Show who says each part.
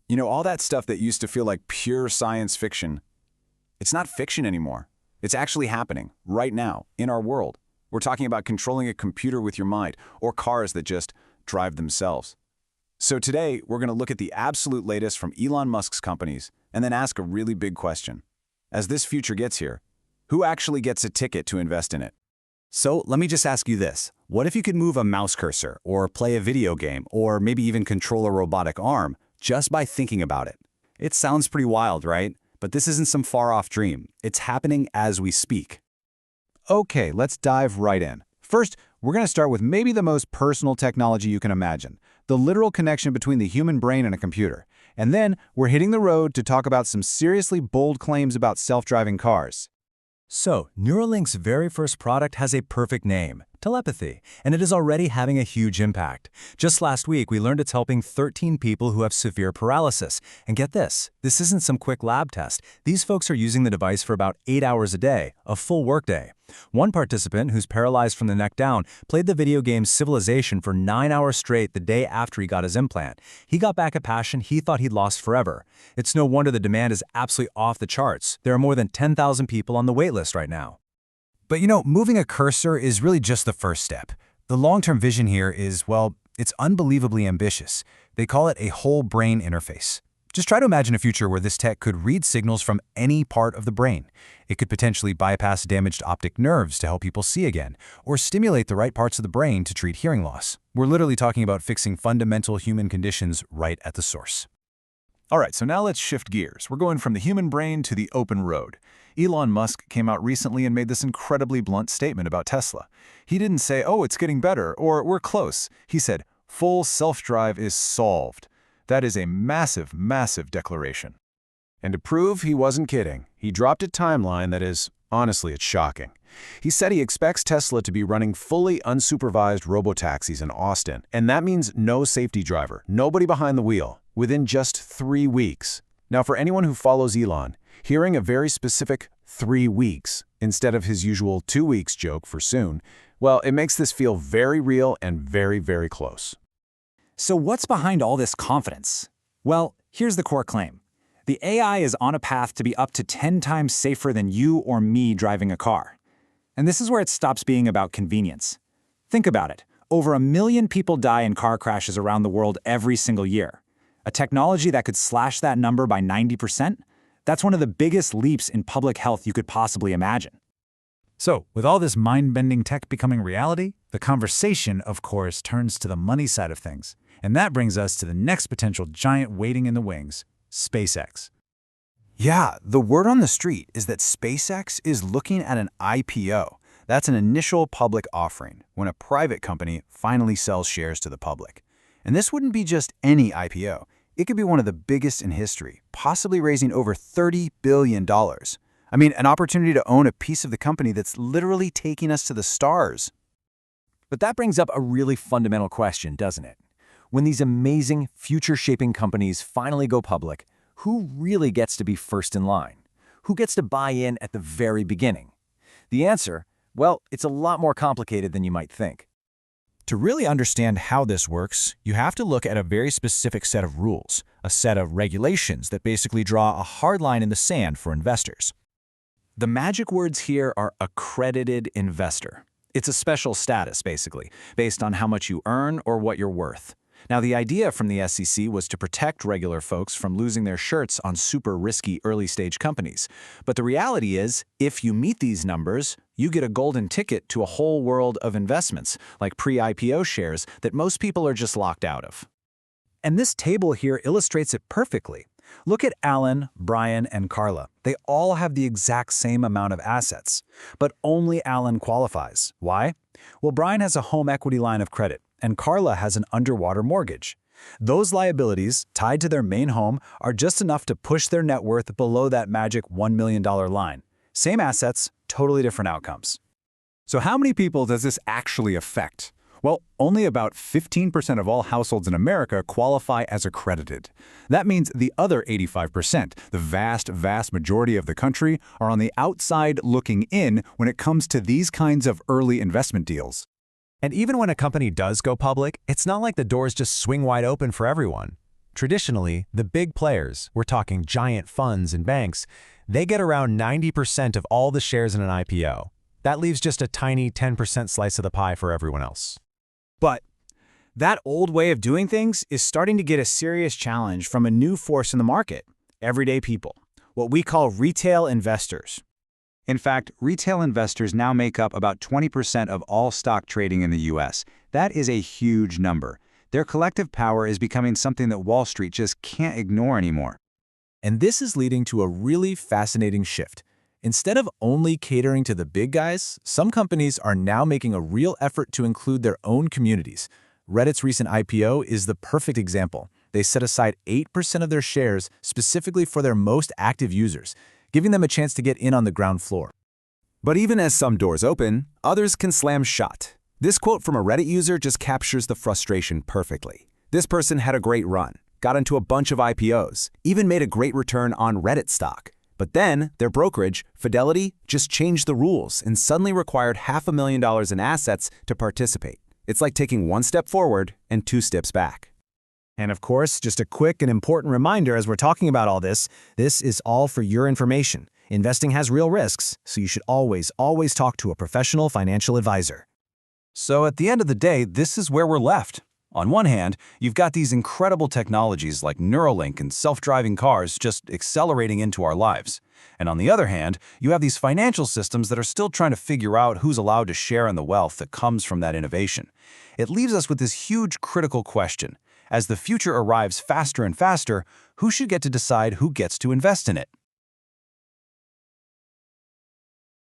Speaker 1: All that stuff that used to feel like pure science fiction, it's not fiction anymore. It's actually happening right now in our world. We're talking about controlling a computer with your mind or cars that just drive themselves. So today, we're going to look at the absolute latest from Elon Musk's companies and then ask a really big question. As this future gets here, who actually gets a ticket to invest in it?
Speaker 2: So let me just ask you this. What if you could move a mouse cursor or play a video game or maybe even control a robotic arm just by thinking about it? It sounds pretty wild, right? But this isn't some far-off dream. It's happening as we speak.
Speaker 3: Okay, let's dive right in. First, we're going to start with maybe the most personal technology you can imagine, the literal connection between the human brain and a computer. And then we're hitting the road to talk about some seriously bold claims about self-driving cars.
Speaker 4: So, Neuralink's very first product has a perfect name, telepathy, and it is already having a huge impact. Just last week, we learned it's helping 13 people who have severe paralysis. And get this isn't some quick lab test. These folks are using the device for about 8 hours a day, a full workday. One participant, who's paralyzed from the neck down, played the video game Civilization for 9 hours straight the day after he got his implant. He got back a passion he thought he'd lost forever. It's no wonder the demand is absolutely off the charts. There are more than 10,000 people on the wait list right now.
Speaker 3: But moving a cursor is really just the first step. The long-term vision here is, well, it's unbelievably ambitious. They call it a whole brain interface. Just try to imagine a future where this tech could read signals from any part of the brain. It could potentially bypass damaged optic nerves to help people see again, or stimulate the right parts of the brain to treat hearing loss. We're literally talking about fixing fundamental human conditions right at the source.
Speaker 5: All right, so now let's shift gears. We're going from the human brain to the open road. Elon Musk came out recently and made this incredibly blunt statement about Tesla. He didn't say, oh, it's getting better, or we're close. He said, full self-drive is solved. That is a massive, massive declaration.
Speaker 1: And to prove he wasn't kidding, he dropped a timeline that is, honestly, it's shocking. He said he expects Tesla to be running fully unsupervised robotaxis in Austin, and that means no safety driver, nobody behind the wheel, within just 3 weeks. Now, for anyone who follows Elon, hearing a very specific 3 weeks instead of his usual 2 weeks joke for soon, well, it makes this feel very real and very, very close.
Speaker 2: So what's behind all this confidence? Well, here's the core claim. The AI is on a path to be up to 10 times safer than you or me driving a car. And this is where it stops being about convenience. Think about it. Over 1 million people die in car crashes around the world every single year. A technology that could slash that number by 90%? That's one of the biggest leaps in public health you could possibly imagine.
Speaker 3: So, with all this mind-bending tech becoming reality, the conversation, of course, turns to the money side of things. And that brings us to the next potential giant waiting in the wings, SpaceX.
Speaker 1: Yeah, the word on the street is that SpaceX is looking at an IPO. That's an initial public offering, when a private company finally sells shares to the public. And this wouldn't be just any IPO. It could be one of the biggest in history, possibly raising over $30 billion. I mean, an opportunity to own a piece of the company that's literally taking us to the stars.
Speaker 4: But that brings up a really fundamental question, doesn't it? When these amazing, future-shaping companies finally go public, who really gets to be first in line? Who gets to buy in at the very beginning? The answer, well, it's a lot more complicated than you might think.
Speaker 3: To really understand how this works, you have to look at a very specific set of rules, a set of regulations that basically draw a hard line in the sand for investors.
Speaker 2: The magic words here are accredited investor. It's a special status, basically, based on how much you earn or what you're worth. Now, the idea from the SEC was to protect regular folks from losing their shirts on super risky early-stage companies. But the reality is, if you meet these numbers, you get a golden ticket to a whole world of investments, like pre-IPO shares that most people are just locked out of. And this table here illustrates it perfectly. Look at Alan, Brian, and Carla. They all have the exact same amount of assets. But only Alan qualifies. Why? Well, Brian has a home equity line of credit, and Carla has an underwater mortgage. Those liabilities, tied to their main home, are just enough to push their net worth below that magic $1 million line. Same assets, totally different outcomes.
Speaker 3: So how many people does this actually affect? Well, only about 15% of all households in America qualify as accredited. That means the other 85%, the vast, vast majority of the country, are on the outside looking in when it comes to these kinds of early investment deals.
Speaker 4: And even when a company does go public, it's not like the doors just swing wide open for everyone.
Speaker 3: Traditionally, the big players, we're talking giant funds and banks, they get around 90% of all the shares in an IPO. That leaves just a tiny 10% slice of the pie for everyone else.
Speaker 6: But that old way of doing things is starting to get a serious challenge from a new force in the market: everyday people, what we call retail investors.
Speaker 7: In fact, retail investors now make up about 20% of all stock trading in the U.S. That is a huge number. Their collective power is becoming something that Wall Street just can't ignore anymore.
Speaker 2: And this is leading to a really fascinating shift. Instead of only catering to the big guys, some companies are now making a real effort to include their own communities. Reddit's recent IPO is the perfect example. They set aside 8% of their shares specifically for their most active users, giving them a chance to get in on the ground floor.
Speaker 1: But even as some doors open, others can slam shut. This quote from a Reddit user just captures the frustration perfectly. This person had a great run, got into a bunch of IPOs, even made a great return on Reddit stock. But then, their brokerage, Fidelity, just changed the rules and suddenly required $500,000 in assets to participate. It's like taking one step forward and 2 steps back.
Speaker 6: And of course, just a quick and important reminder as we're talking about all this is all for your information. Investing has real risks, so you should always talk to a professional financial advisor.
Speaker 2: So at the end of the day, this is where we're left. On one hand, you've got these incredible technologies like Neuralink and self-driving cars just accelerating into our lives. And on the other hand, you have these financial systems that are still trying to figure out who's allowed to share in the wealth that comes from that innovation. It leaves us with this huge critical question. As the future arrives faster and faster, who should get to decide who gets to invest in it?